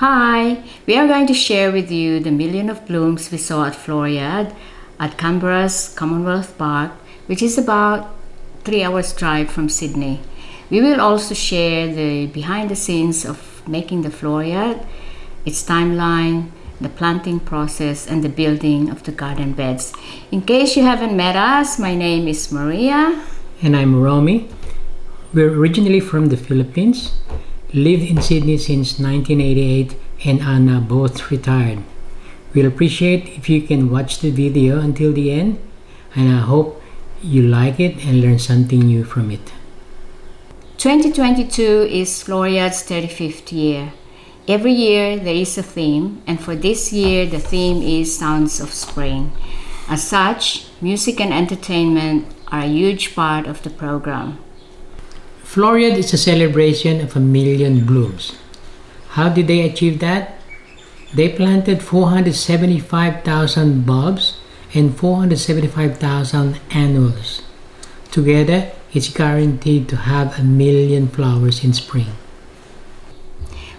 Hi, we are going to share with you the million of blooms we saw at Floriade at Canberra's Commonwealth Park, which is about 3 hours drive from Sydney. We will also share the behind the scenes of making the Floriade, its timeline, the planting process, and the building of the garden beds. In case you haven't met us, my name is Maria. And I'm Romy. We're originally from the Philippines, lived in Sydney since 1988, and are now both retired. We'll appreciate if you can watch the video until the end, and I hope you like it and learn something new from it. 2022 is Floriade's 35th year. Every year there is a theme, and for this year the theme is Sounds of Spring. As such, music and entertainment are a huge part of the program. Floriade is a celebration of a million blooms. How did they achieve that? They planted 475,000 bulbs and 475,000 annuals. Together, it's guaranteed to have a million flowers in spring.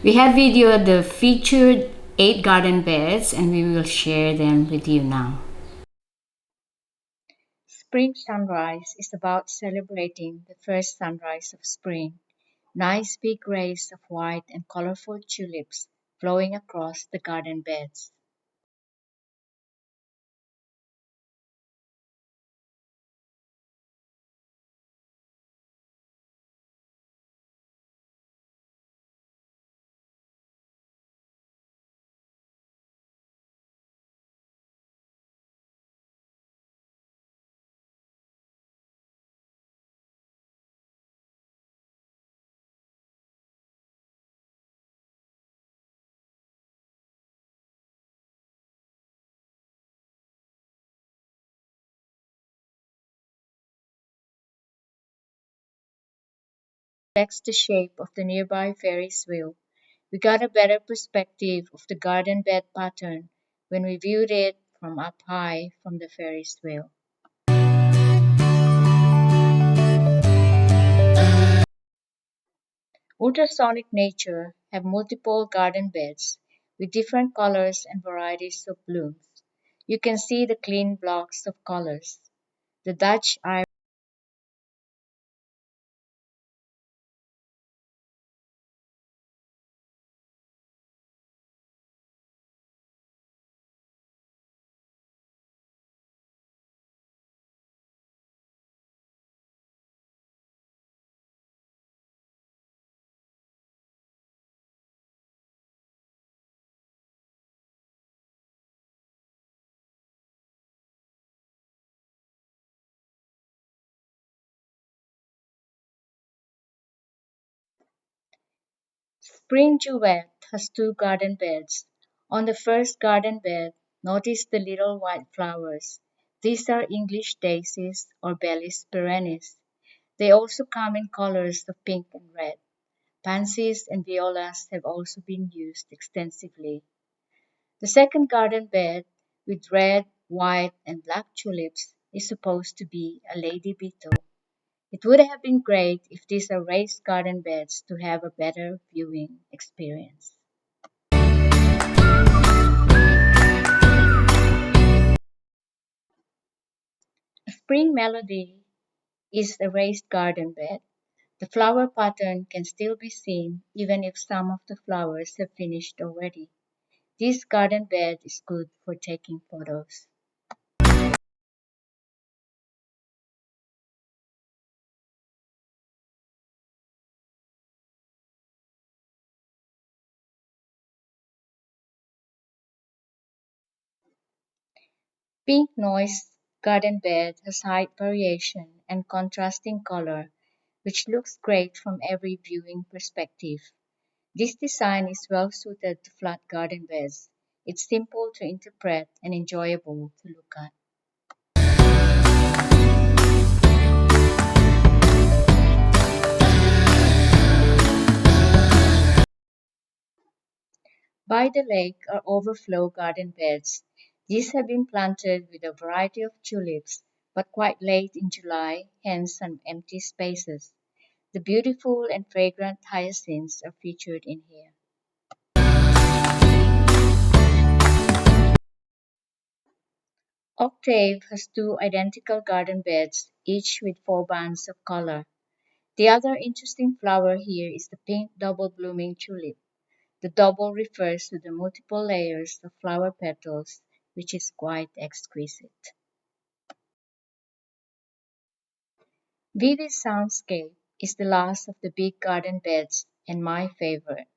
We have videoed the featured 8 garden beds and we will share them with you now. Spring sunrise is about celebrating the first sunrise of spring. Nice big rays of white and colorful tulips flowing across the garden beds. Reflects the shape of the nearby Ferris wheel. We got a better perspective of the garden bed pattern when we viewed it from up high from the Ferris wheel. Ultrasonic Nature have multiple garden beds with different colors and varieties of blooms. You can see the clean blocks of colors. The Dutch iris Spring Duet has 2 garden beds. On the first garden bed, notice the little white flowers. These are English daisies or Bellis perennis. They also come in colors of pink and red. Pansies and violas have also been used extensively. The second garden bed, with red, white, and black tulips, is supposed to be a lady beetle. It would have been great if these are raised garden beds to have a better viewing experience. A spring melody is a raised garden bed. The flower pattern can still be seen even if some of the flowers have finished already. This garden bed is good for taking photos. Pink Noise garden bed has height variation and contrasting color, which looks great from every viewing perspective. This design is well suited to flat garden beds. It's simple to interpret and enjoyable to look at. By the lake are overflow garden beds. These have been planted with a variety of tulips, but quite late in July, hence some empty spaces. The beautiful and fragrant hyacinths are featured in here. Octave has two identical garden beds, each with four bands of color. The other interesting flower here is the pink double blooming tulip. The double refers to the multiple layers of flower petals, which is quite exquisite. Vivi's soundscape is the last of the big garden beds and my favorite.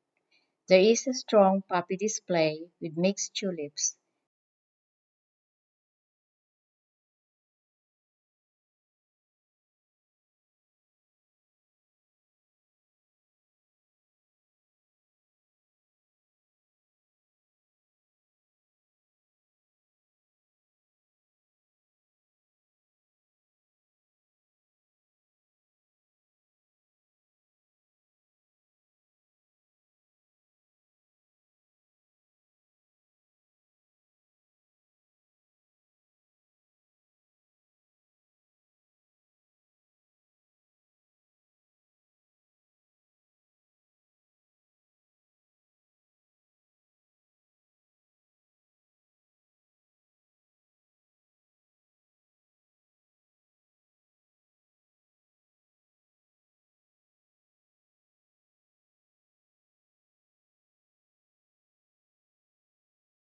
There is a strong poppy display with mixed tulips.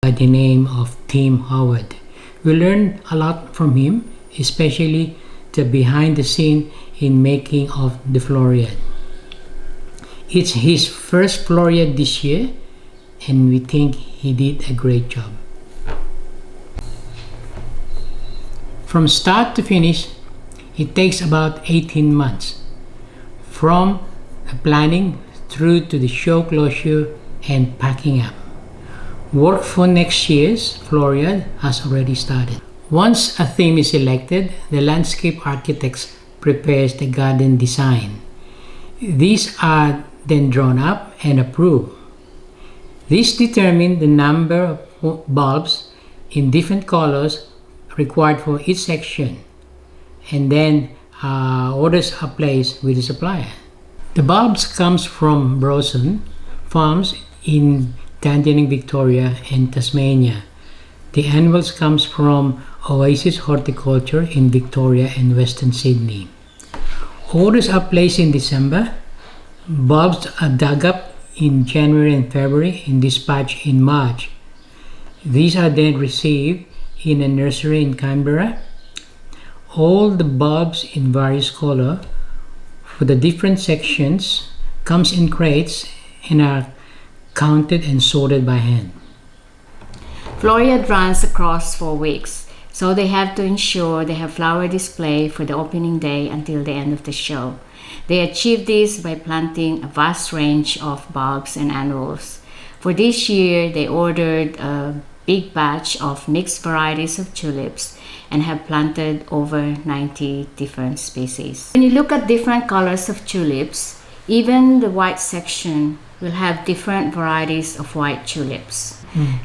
By the name of Tim Howard. We learned a lot from him, especially the behind the scene in making of the Floriade. It's his first Floriade this year, and we think he did a great job. From start to finish, it takes about 18 months, from planning through to the show closure and packing up. Work for next year's Floriade has already started. Once a theme is selected, the landscape architects prepares the garden design. These are then drawn up and approved. These determine the number of bulbs in different colors required for each section, and then orders are placed with the supplier. The bulbs comes from Browson farms in Dandenong, Victoria and Tasmania. The annuals comes from Oasis Horticulture in Victoria and Western Sydney. Orders are placed in December. Bulbs are dug up in January and February and dispatched in March. These are then received in a nursery in Canberra. All the bulbs in various color for the different sections comes in crates and are counted and sorted by hand. Floriade runs across 4 weeks, so they have to ensure they have flower display for the opening day until the end of the show. They achieve this by planting a vast range of bulbs and annuals. For this year, they ordered a big batch of mixed varieties of tulips and have planted over 90 different species. When you look at different colors of tulips, even the white section will have different varieties of white tulips.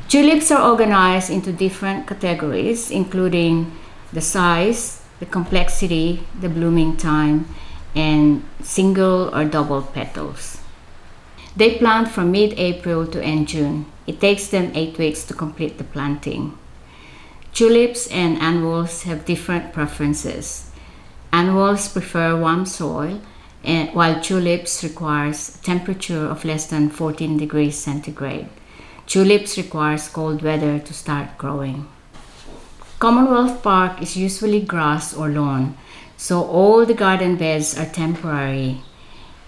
Tulips are organized into different categories, including the size, the complexity, the blooming time, and single or double petals. They plant from mid-April to end June. It takes them 8 weeks to complete the planting. Tulips and annuals have different preferences. Annuals prefer warm soil, while tulips requires a temperature of less than 14 degrees centigrade. Tulips requires cold weather to start growing. Commonwealth Park is usually grass or lawn, so all the garden beds are temporary.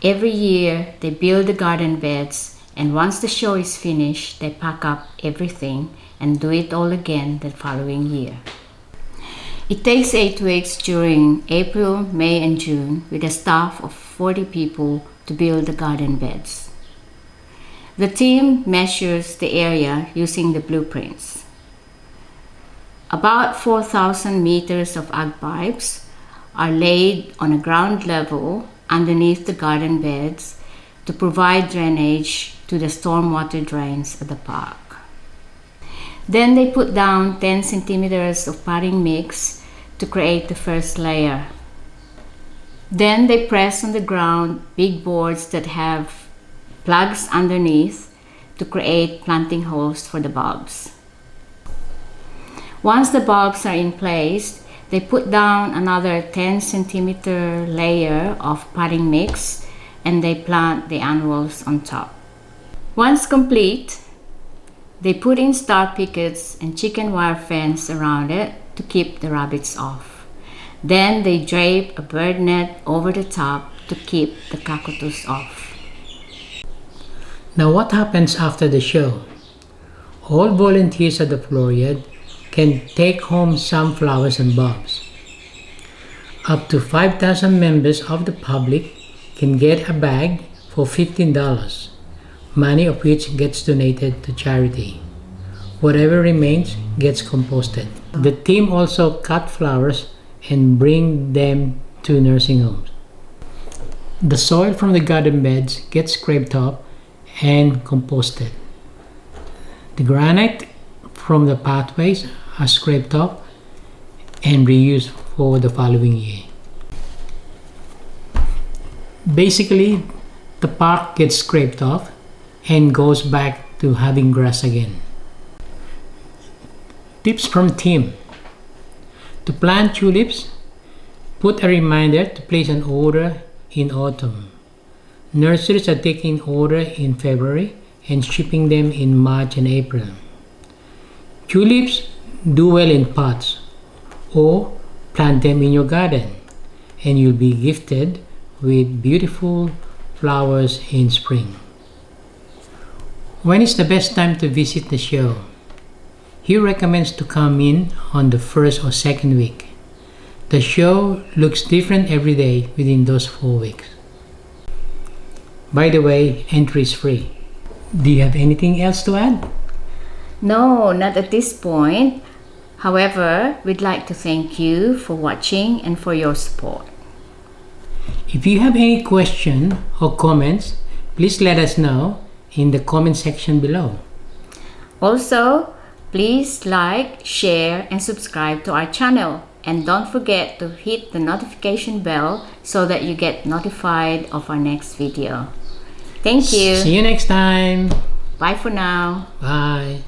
Every year they build the garden beds, and once the show is finished, they pack up everything and do it all again the following year. It takes 8 weeks during April, May, and June with a staff of 40 people to build the garden beds. The team measures the area using the blueprints. About 4,000 meters of ag pipes are laid on a ground level underneath the garden beds to provide drainage to the stormwater drains at the park. Then they put down 10 centimeters of potting mix to create the first layer. Then they press on the ground big boards that have plugs underneath to create planting holes for the bulbs. Once the bulbs are in place, they put down another 10 cm layer of potting mix and they plant the annuals on top. Once complete, they put in star pickets and chicken wire fence around it to keep the rabbits off. Then they drape a bird net over the top to keep the cockatoos off. Now what happens after the show? All volunteers at the Floriade can take home some flowers and bulbs. Up to 5,000 members of the public can get a bag for $15, money of which gets donated to charity. Whatever remains gets composted. The team also cut flowers and bring them to nursing homes. The soil from the garden beds gets scraped up and composted. The granite from the pathways are scraped up and reused for the following year. Basically, the park gets scraped off and goes back to having grass again. Tips from team. To plant tulips, put a reminder to place an order in autumn. Nurseries are taking order in February and shipping them in March and April. Tulips do well in pots or plant them in your garden and you'll be gifted with beautiful flowers in spring. When is the best time to visit the show? He recommends to come in on the first or second week. The show looks different every day within those 4 weeks. By the way, entry is free. Do you have anything else to add? No, not at this point. However, we'd like to thank you for watching and for your support. If you have any question or comments, please let us know in the comment section below. Also, please like, share, and subscribe to our channel. And don't forget to hit the notification bell so that you get notified of our next video. Thank you. See you next time. Bye for now. Bye.